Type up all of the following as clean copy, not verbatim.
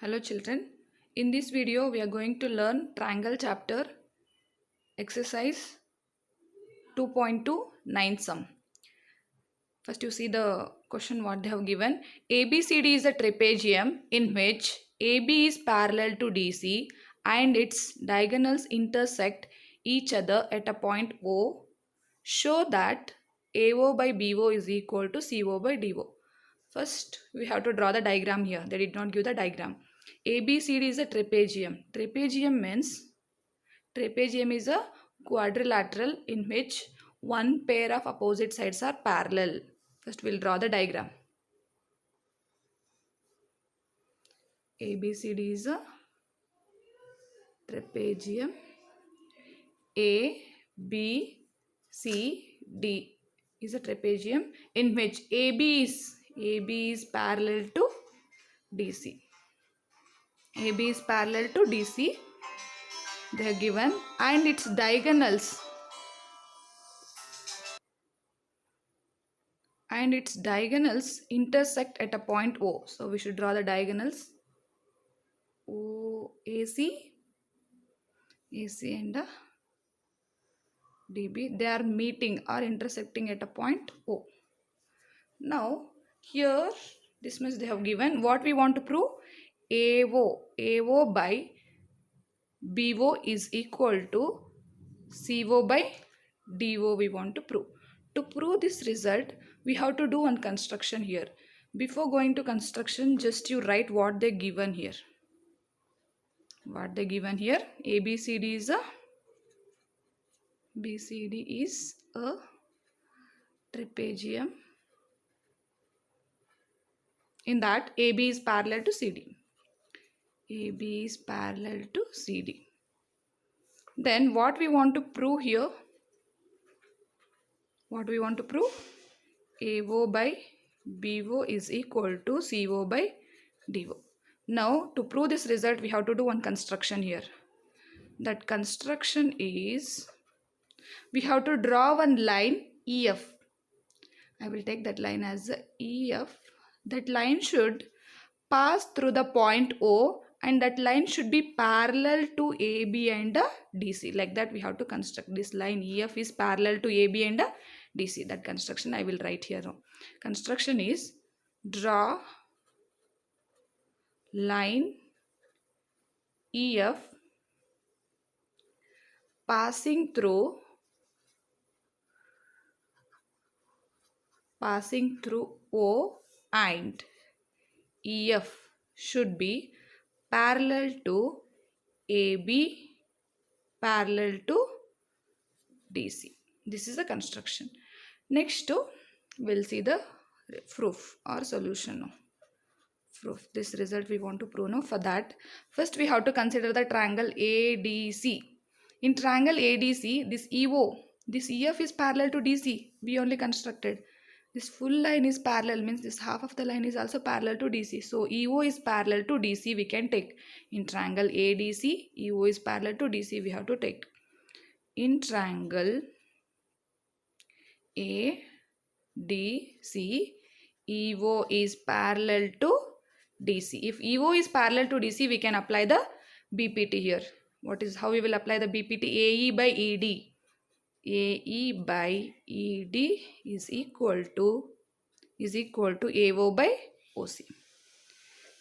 Hello children, in this video we are going to learn triangle chapter exercise 2.2 sum. First you see the question what they have given. ABCD is a trapezium in which AB is parallel to DC and its diagonals intersect each other at a point O. Show that AO by BO is equal to CO by DO. First, we have to draw the diagram here. They did not give the diagram. ABCD is a trapezium. Trapezium is a quadrilateral in which one pair of opposite sides are parallel. First, we'll draw the diagram. ABCD is a trapezium. A, B, C, D is a trapezium in which AB is parallel to DC. AB is parallel to DC. They are given and its diagonals intersect at a point O. So we should draw the diagonals. O, AC and DB. They are meeting or intersecting at a point O. Now here this much they have given. What we want to prove? AO by BO is equal to CO by DO we want to prove. To prove this result, we have to do one construction here. Before going to construction, just you write what they given here. What they given here? BCD is a trapezium. In that, AB is parallel to CD. AB is parallel to CD. Then what we want to prove here? What we want to prove? AO by BO is equal to CO by DO. Now to prove this result we have to do one construction here. That construction is we have to draw one line EF. I will take that line as EF. That line should pass through the point O and that line should be parallel to AB and DC. Like that we have to construct this line. EF is parallel to AB and DC. That construction I will write here. Construction is draw line EF passing through O and EF should be parallel to AB parallel to DC. This is the construction. Next we'll see the proof or solution now. Proof. This result we want to prove now. For that, first we have to consider the triangle ADC. In triangle ADC, this EF is parallel to DC. We only constructed. This full line is parallel, means this half of the line is also parallel to DC. So EO is parallel to DC we can take. In triangle ADC, EO is parallel to DC we have to take. In triangle ADC, EO is parallel to DC. If EO is parallel to DC, we can apply the BPT here. How we will apply the BPT? AE by ED. AE by ED is equal to AO by OC.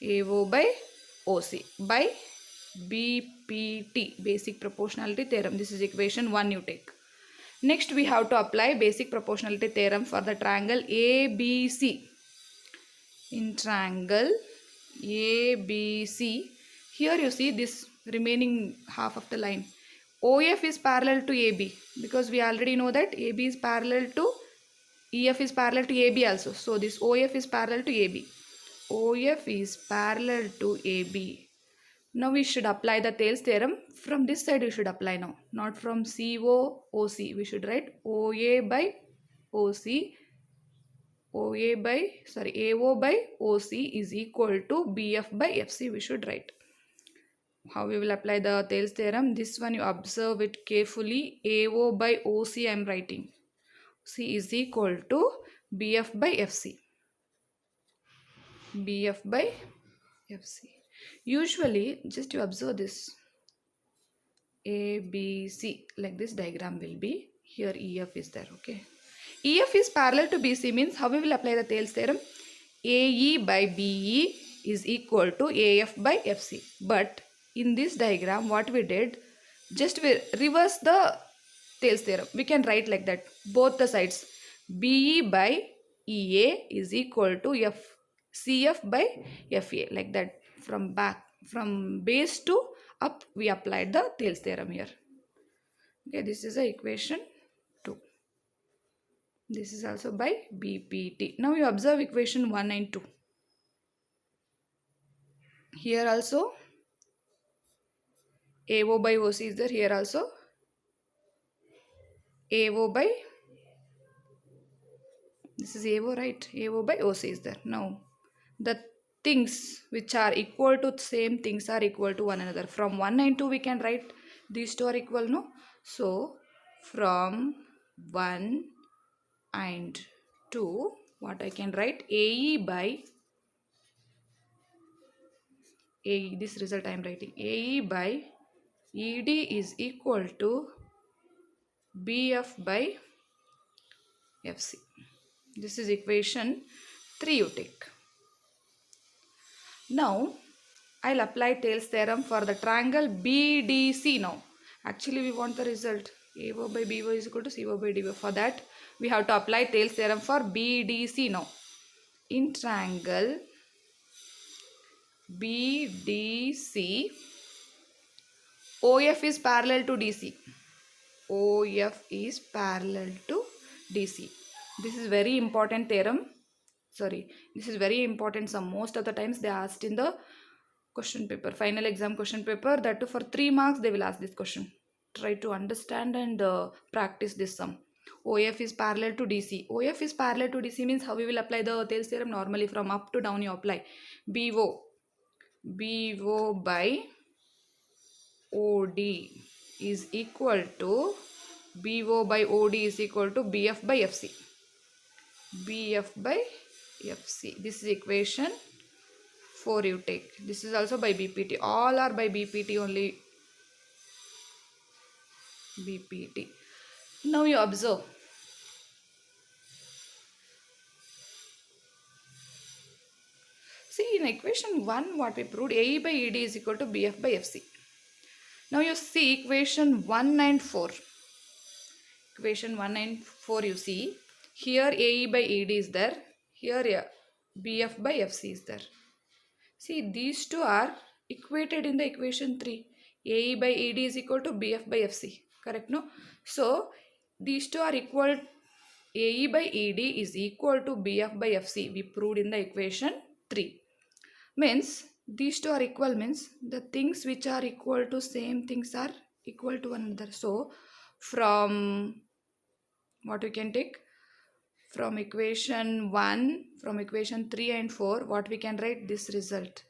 AO by OC by BPT, basic proportionality theorem. This is equation 1 you take. Next we have to apply basic proportionality theorem for the triangle ABC. In triangle ABC, here you see this remaining half of the line. OF is parallel to AB because we already know that AB is parallel to EF is parallel to AB also. So this OF is parallel to AB. OF is parallel to AB. Now we should apply the Thales theorem. From this side we should apply now, not from CO, OC. We should write OA by OC. AO by OC is equal to BF by FC we should write. How we will apply the Thales theorem? This one you observe it carefully. AO by OC I am writing. C is equal to BF by FC. BF by FC. Usually, just you observe this A, B, C, like this diagram will be. Here EF is there, okay. EF is parallel to BC means how we will apply the Thales theorem? AE by BE is equal to AF by FC. But in this diagram, what we did, just we reverse the Thales theorem. We can write like that. Both the sides. BE by EA is equal to CF by FA. Like that. From base to up, we applied the Thales theorem here. Okay, this is the equation 2. This is also by BPT. Now you observe equation 1 and 2. Here also AO by OC is there. Here also AO by, this is AO, right? AO by OC is there. Now the things which are equal to same things are equal to one another. From 1 and 2 we can write these two are equal, no? So from 1 and 2, what I can write? AE by AE, this result I am writing. AE by ED is equal to BF by FC. This is equation 3 you take. Now I'll apply Thales theorem for the triangle BDC now. Actually we want the result AO by BO is equal to CO by DO. For that we have to apply Thales theorem for BDC now. In triangle BDC, OF is parallel to DC. OF is parallel to DC. This is very important theorem. Sorry, this is very important. Some most of the times they are asked in the question paper, final exam question paper. That too for 3 marks they will ask this question. Try to understand and practice this sum. OF is parallel to DC. OF is parallel to DC means how we will apply the Thales theorem? Normally from up to down you apply. BO by OD is equal to BO by OD is equal to BF by FC. BF by FC. This is equation 4 you take. This is also by BPT. All are by BPT only. BPT. Now you observe. See in equation 1 what we proved, AE by ED is equal to BF by FC. Now you see equation 1 and 4. Equation 1 and 4 you see. Here AE by ED is there. Here BF by FC is there. See these two are equated in the equation 3. AE by ED is equal to BF by FC. Correct, no? So these two are equal. AE by ED is equal to BF by FC. We proved in the equation 3. Means these two are equal means the things which are equal to same things are equal to one another. So from what we can take? From equation 1, from equation 3 and 4, what we can write? This result.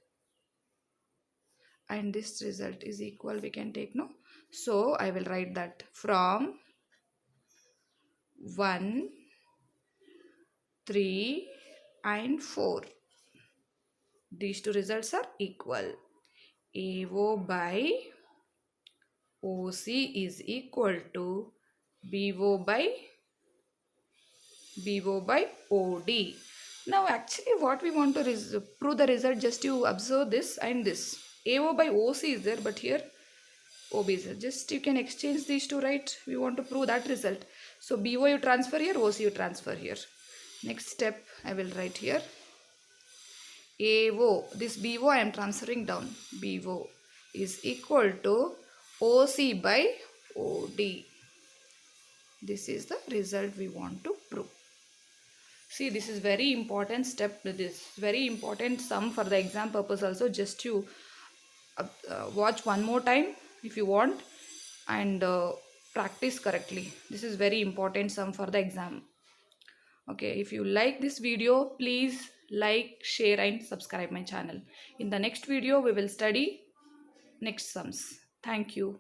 And this result is equal we can take, no? So I will write that from 1, 3 and 4. These two results are equal. AO by OC is equal to BO by OD. Now actually what we want to prove the result, just you observe this and this. AO by OC is there, but here OB is there. Just you can exchange these two, right? We want to prove that result. So BO you transfer here, OC you transfer here. Next step I will write here. AO, this BO I am transferring down. BO is equal to OC by OD. This is the result we want to prove. See, this is very important step. This is very important sum for the exam purpose also. Just you watch one more time if you want and practice correctly. This is very important sum for the exam. Okay, if you like this video, please like, share and subscribe my channel. In the next video, we will study next sums. Thank you.